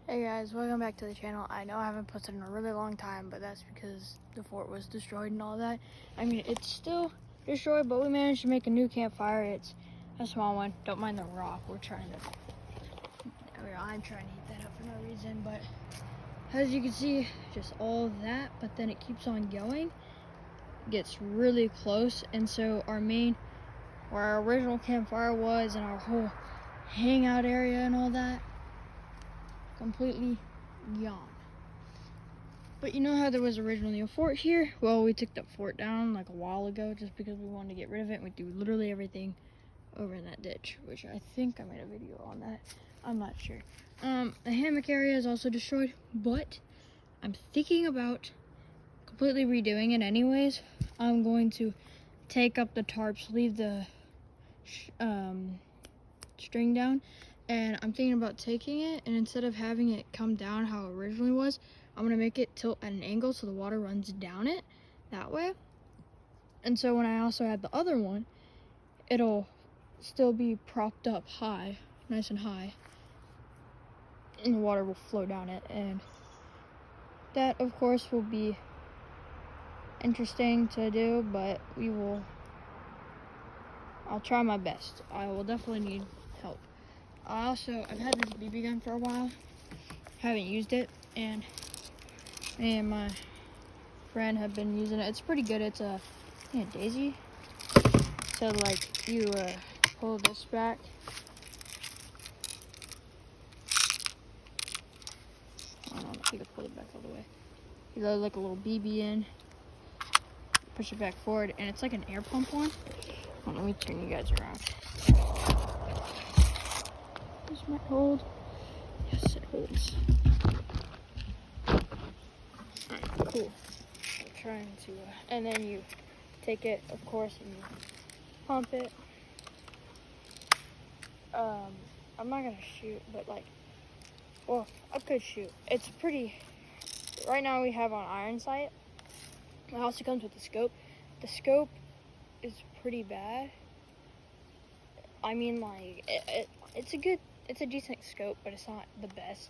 Hey guys, welcome back to the channel. I know I haven't posted in a really long time, but that's because the fort was destroyed and all that. I mean, it's still destroyed, but we managed to make a new campfire. It's a small one. Don't mind the rock. I'm trying to heat that up for no reason, but as you can see, just all that, but then it keeps on going. Gets really close, and so where our original campfire was and our whole hangout area and all that, completely gone. But you know how there was originally a fort here? Well, we took that fort down like a while ago just because we wanted to get rid of it. We threw literally everything over in that ditch, which I think I made a video on that. I'm not sure. The hammock area is also destroyed, but I'm thinking about completely redoing it anyways. I'm going to take up the tarps, leave the string down, and I'm thinking about taking it, and instead of having it come down how it originally was, I'm gonna make it tilt at an angle so the water runs down it that way. And so when I also add the other one, it'll still be propped up high, nice and high, and the water will flow down it. And that of course will be interesting to do, but I'll try my best. I will definitely need help. I've had this BB gun for a while, haven't used it, and me and my friend have been using it. It's pretty good. It's a daisy. So like you pull this back. I don't know if you can pull it back all the way. You let like a little BB in, push it back forward, and it's like an air pump one. Let me turn you guys around. This might hold. Yes, it holds. Alright, cool. I'm trying to, and then you take it, of course, and you pump it. I'm not gonna shoot, but well, I could shoot. It's pretty. Right now we have on iron sight. It also comes with the scope. The scope is pretty bad. I mean, it's a decent scope, but it's not the best.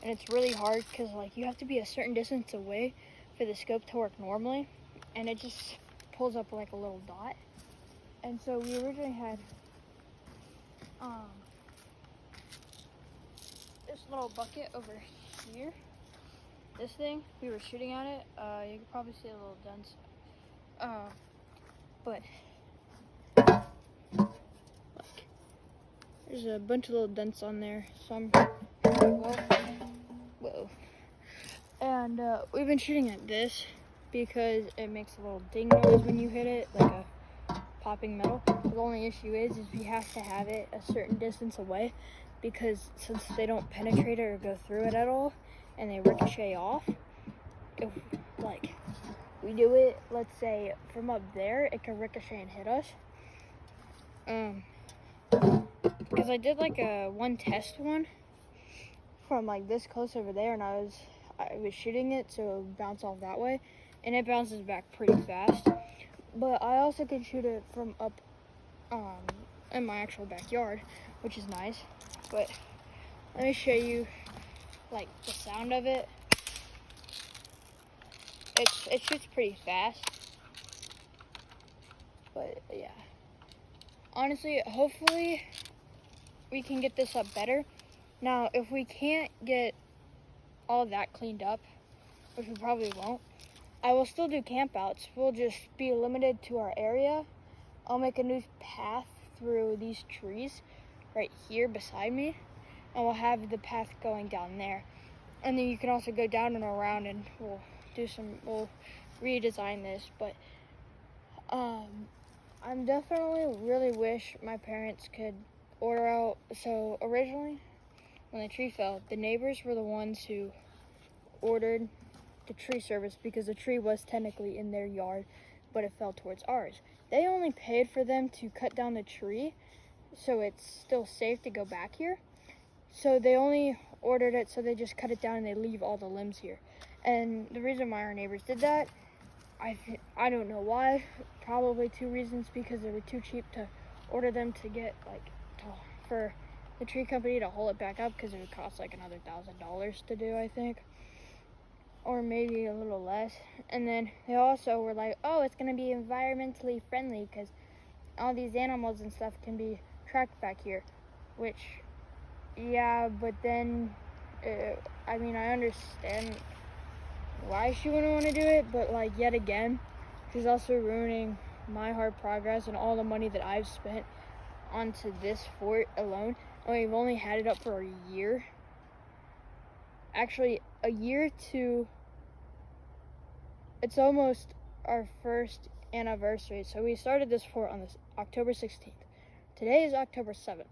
And it's really hard because you have to be a certain distance away for the scope to work normally, and it just pulls up like a little dot. And so we originally had this little bucket over here. This thing, we were shooting at it. You can probably see a little dents. But there's a bunch of little dents on there. So whoa. And we've been shooting at this because it makes a little ding noise when you hit it, like a popping metal. The only issue is we have to have it a certain distance away, because since they don't penetrate it or go through it at all, and they ricochet off, if we do it, let's say from up there, it can ricochet and hit us. Because I did one test one from this close over there, and I was shooting it so it would bounce off that way, and it bounces back pretty fast. But I also can shoot it from up in my actual backyard, which is nice. But let me show you the sound of it. It shoots pretty fast. But yeah, honestly, hopefully we can get this up better. Now, if we can't get all that cleaned up, which we probably won't, I will still do campouts. We'll just be limited to our area. I'll make a new path through these trees right here beside me, and we'll have the path going down there. And then you can also go down and around, and we'll redesign this. But I'm definitely really wish my parents could order out. So originally, when the tree fell, the neighbors were the ones who ordered the tree service because the tree was technically in their yard, but it fell towards ours. They only paid for them to cut down the tree so it's still safe to go back here. So they only ordered it, so they just cut it down and they leave all the limbs here. And the reason why our neighbors did that, I don't know why. Probably two reasons: because they were too cheap to order them to get for the tree company to hold it back up because it would cost like another $1,000 to do, I think, or maybe a little less. And then they also were like, oh, it's going to be environmentally friendly because all these animals and stuff can be tracked back here, which, yeah, but then, I mean, I understand why she wouldn't want to do it, but like, yet again, she's also ruining my hard progress and all the money that I've spent onto this fort alone. And we've only had it up for a year. Actually, a year to, it's almost our first anniversary. So we started this fort on this October 16th. Today is October 7th.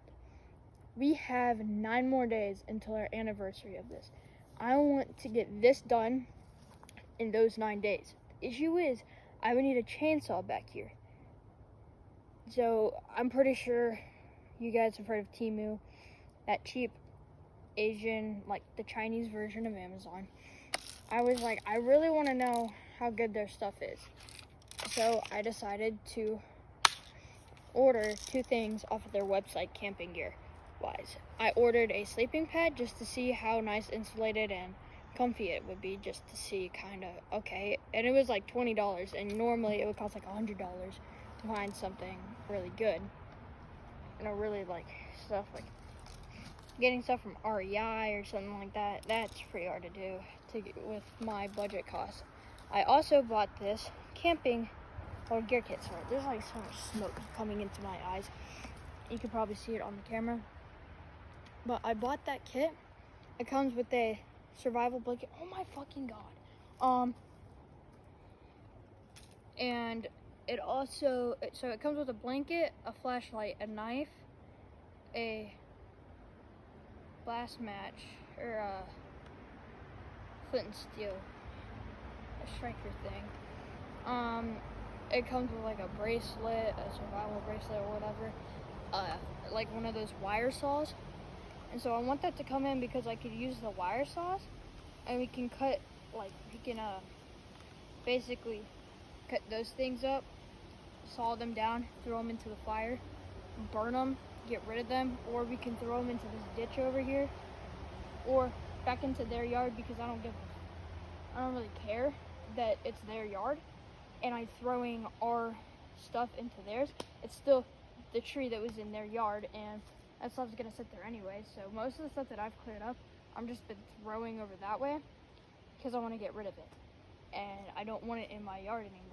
We have 9 more days until our anniversary of this. I want to get this done in those 9 days. The issue is, I would need a chainsaw back here. So I'm pretty sure you guys have heard of Temu, that cheap Asian, like the Chinese version of Amazon. I was like, I really want to know how good their stuff is. So I decided to order 2 things off of their website, camping gear wise. I ordered a sleeping pad just to see how nice, insulated, and comfy it would be, just to see kind of, okay. And it was like $20, and normally it would cost like $100 to find something really good. And I really like stuff like getting stuff from REI or something like that. That's pretty hard to do with my budget costs. I also bought this camping gear kit. Sorry, there's like so much smoke coming into my eyes. You can probably see it on the camera. But I bought that kit. It comes with a survival blanket. Oh my fucking god. And it also, so it comes with a blanket, a flashlight, a knife, a blast match, or a flint and steel, a striker thing. It comes with like a bracelet, a survival bracelet or whatever, like one of those wire saws. And so I want that to come in because I could use the wire saws, and we can cut, like, we can basically cut those things up, saw them down, throw them into the fire, burn them, get rid of them, or we can throw them into this ditch over here, or back into their yard, because I don't really care that it's their yard and I'm throwing our stuff into theirs. It's still the tree that was in their yard, and that stuff's gonna sit there anyway. So most of the stuff that I've cleared up, I'm just been throwing over that way because I want to get rid of it, and I don't want it in my yard anymore.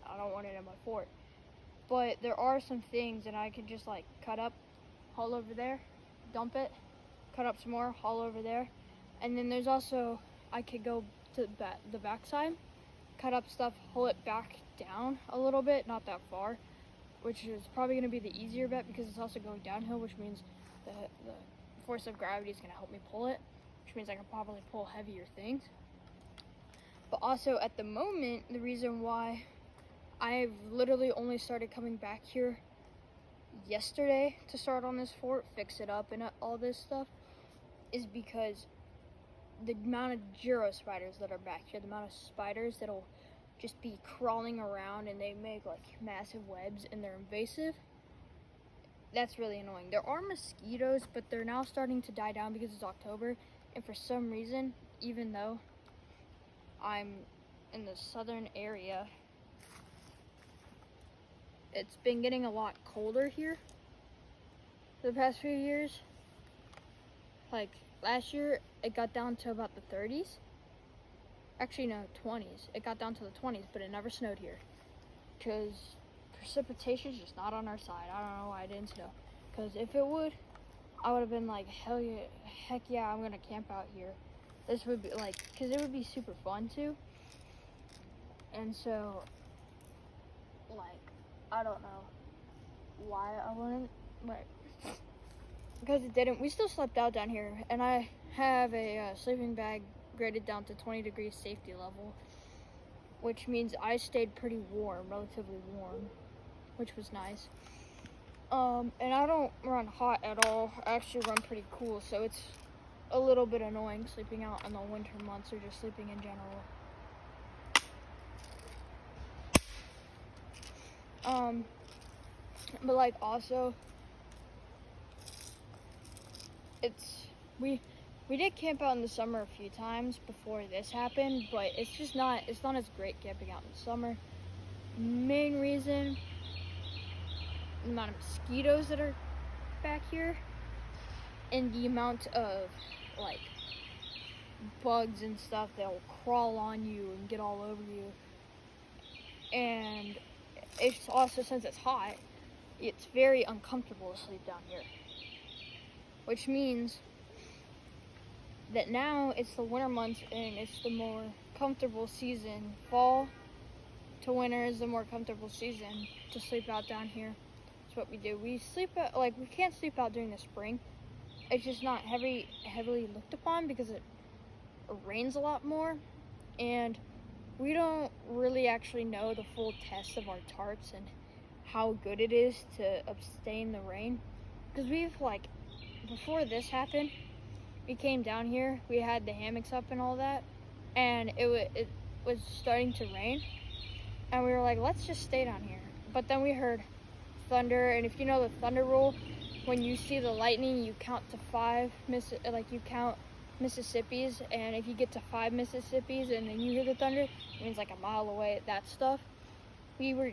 I don't want it in my fort. But there are some things that I could just like cut up, haul over there, dump it, cut up some more, haul over there. And then there's also, I could go to the back side, cut up stuff, haul it back down a little bit, not that far, which is probably going to be the easier bet because it's also going downhill, which means the force of gravity is going to help me pull it, which means I can probably pull heavier things. But also at the moment, the reason why I've literally only started coming back here yesterday to start on this fort, fix it up and all this stuff, is because the amount of gyro spiders that are back here, the amount of spiders that'll just be crawling around and they make like massive webs and they're invasive, that's really annoying. There are mosquitoes, but they're now starting to die down because it's October, and for some reason, even though I'm in the southern area, it's been getting a lot colder here the past few years. Like last year, it got down to about the 30s. Actually, no, 20s. It got down to the 20s, but it never snowed here because precipitation is just not on our side. I don't know why it didn't snow. Because if it would, I would have been like, heck yeah, I'm gonna camp out here. This would be like, because it would be super fun too. And so, like, I don't know why I wouldn't, but because it didn't. We still slept out down here, and I have a sleeping bag graded down to 20 degrees safety level, which means I stayed pretty warm, relatively warm, which was nice. And I don't run hot at all. I actually run pretty cool, so it's a little bit annoying sleeping out in the winter months or just sleeping in general. But like also, it's we did camp out in the summer a few times before this happened, but it's not as great camping out in the summer. Main reason, the amount of mosquitoes that are back here and the amount of like bugs and stuff that will crawl on you and get all over you. And it's also, since it's hot, it's very uncomfortable to sleep down here, which means that now it's the winter months and it's the more comfortable season. Fall to winter is the more comfortable season to sleep out down here. That's what we do. We sleep out, like, we can't sleep out during the spring. It's just not heavily looked upon because it rains a lot more, and we don't really actually know the full test of our tarps and how good it is to abstain the rain. Because we've, like, before this happened, we came down here, we had the hammocks up and all that, and it was starting to rain, and we were like, let's just stay down here. But then we heard thunder, and if you know the thunder rule, when you see the lightning, you count to 5, you count Mississippis, and if you get to 5 Mississippis and then you hear the thunder, it means like a mile away, that stuff. We were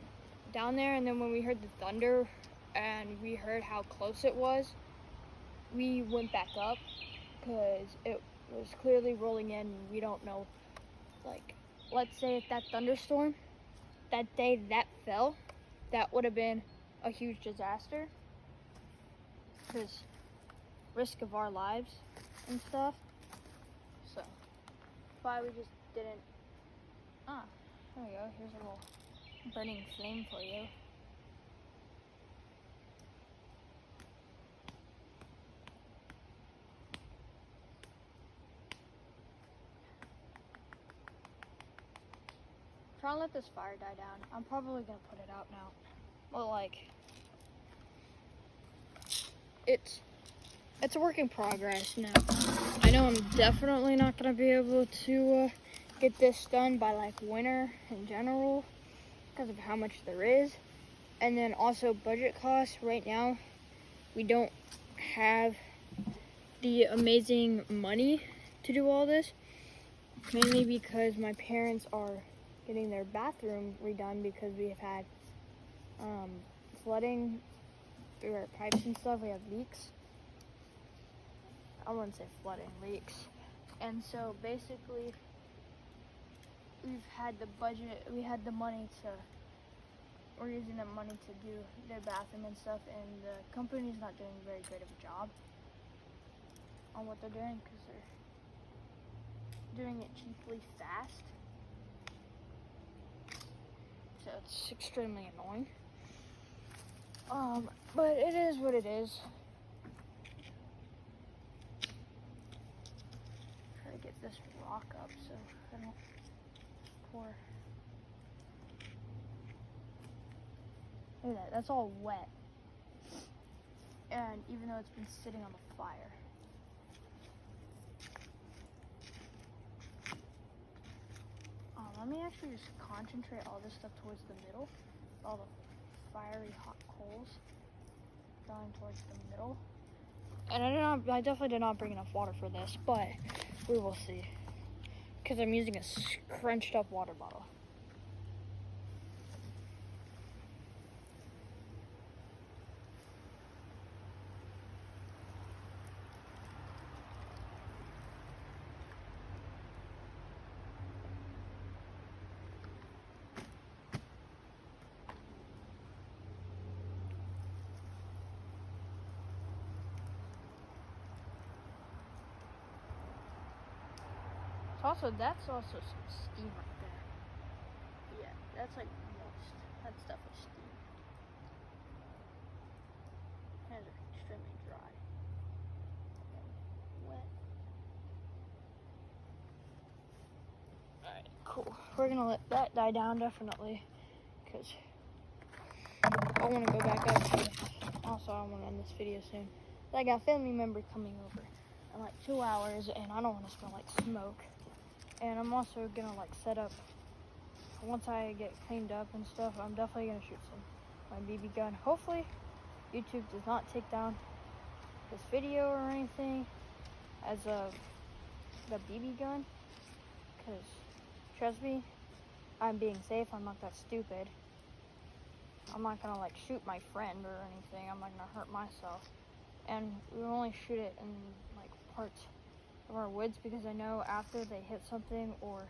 down there, and then when we heard the thunder and we heard how close it was, we went back up because it was clearly rolling in. We don't know, like, let's say if that thunderstorm, that day that fell, that would have been a huge disaster because risk of our lives and stuff. So why we just didn't. There we go. Here's a little burning flame for you. Try and let this fire die down. I'm probably gonna put it out now. Well, like, it's a work in progress now. I know I'm definitely not gonna be able to get this done by like winter in general because of how much there is, and then also budget costs. Right now, we don't have the amazing money to do all this, mainly because my parents are getting their bathroom redone because we have had flooding through our pipes and stuff. We have leaks. I wouldn't say flooding, leaks. And so basically we've had the budget, we had the money to, we're using the money to do their bathroom and stuff, and the company's not doing very great of a job on what they're doing because they're doing it cheaply fast. So it's extremely annoying. But it is what it is. Try to get this rock up so I don't pour. Look at that, that's all wet. And even though it's been sitting on the fire. Let me actually just concentrate all this stuff towards the middle. All the fiery hot coals going towards the middle. And I definitely did not bring enough water for this, but we will see. Because I'm using a scrunched up water bottle. That's also some steam right there. Yeah, that's like moist. That's definitely steam. Hands are extremely dry. Wet. Alright, cool. We're gonna let that die down definitely, because I want to go back up. Also, I want to end this video soon. I got a family member coming over in like 2 hours, and I don't want to smell like smoke. And I'm also gonna like set up, once I get cleaned up and stuff, I'm definitely gonna shoot my BB gun. Hopefully YouTube does not take down this video or anything as the BB gun, because trust me, I'm being safe. I'm not that stupid. I'm not gonna like shoot my friend or anything. I'm not gonna hurt myself. And we only shoot it in like parts of our woods, because I know after they hit something or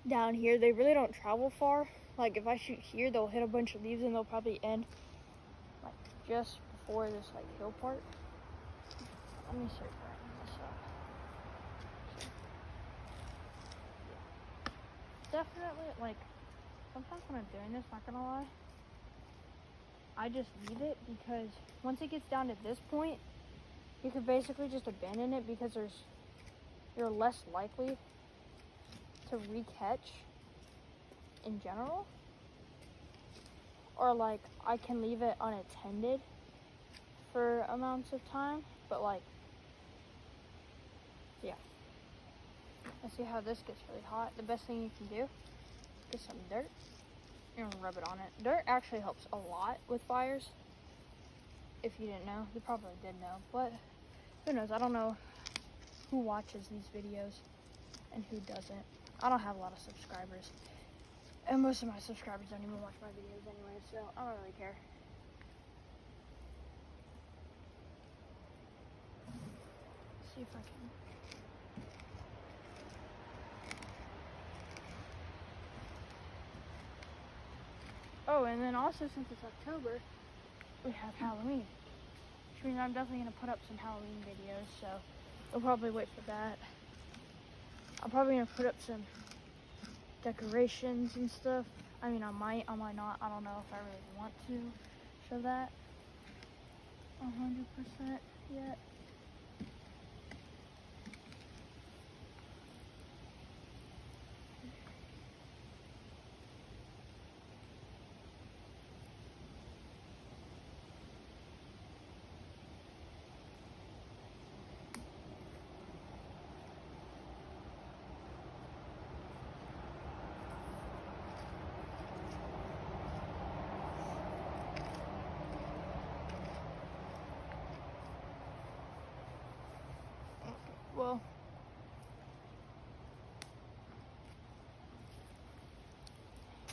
down here, they really don't travel far. Like if I shoot here, they'll hit a bunch of leaves and they'll probably end like just before this like hill part. Let me start bringing this up. Definitely, like, sometimes when I'm doing this, not gonna lie, I just leave it, because once it gets down to this point, you can basically just abandon it, because you're less likely to re-catch in general. Or like, I can leave it unattended for amounts of time, but like, yeah. Let's see how this gets really hot. The best thing you can do, get some dirt and rub it on it. Dirt actually helps a lot with fires. If you didn't know, you probably did know, but who knows? I don't know who watches these videos and who doesn't. I don't have a lot of subscribers, and most of my subscribers don't even watch my videos anyway, so I don't really care. Let's see if I can. Oh, and then also, since it's October, we have Halloween, which means I'm definitely going to put up some Halloween videos, so you'll probably wait for that. I'm probably going to put up some decorations and stuff. I mean, I might not. I don't know if I really want to show that 100% yet. Well,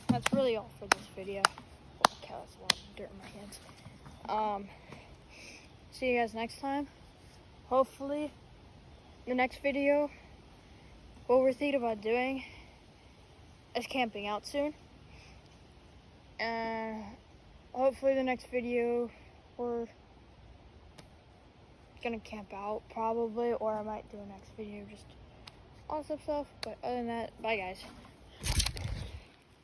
that's really all for this video. Okay, that's a lot of dirt in my hands. See you guys next time. Hopefully, the next video, what we're thinking about doing is camping out soon. And hopefully the next video, we're gonna camp out probably, or I might do a next video just awesome stuff. But other than that, bye guys.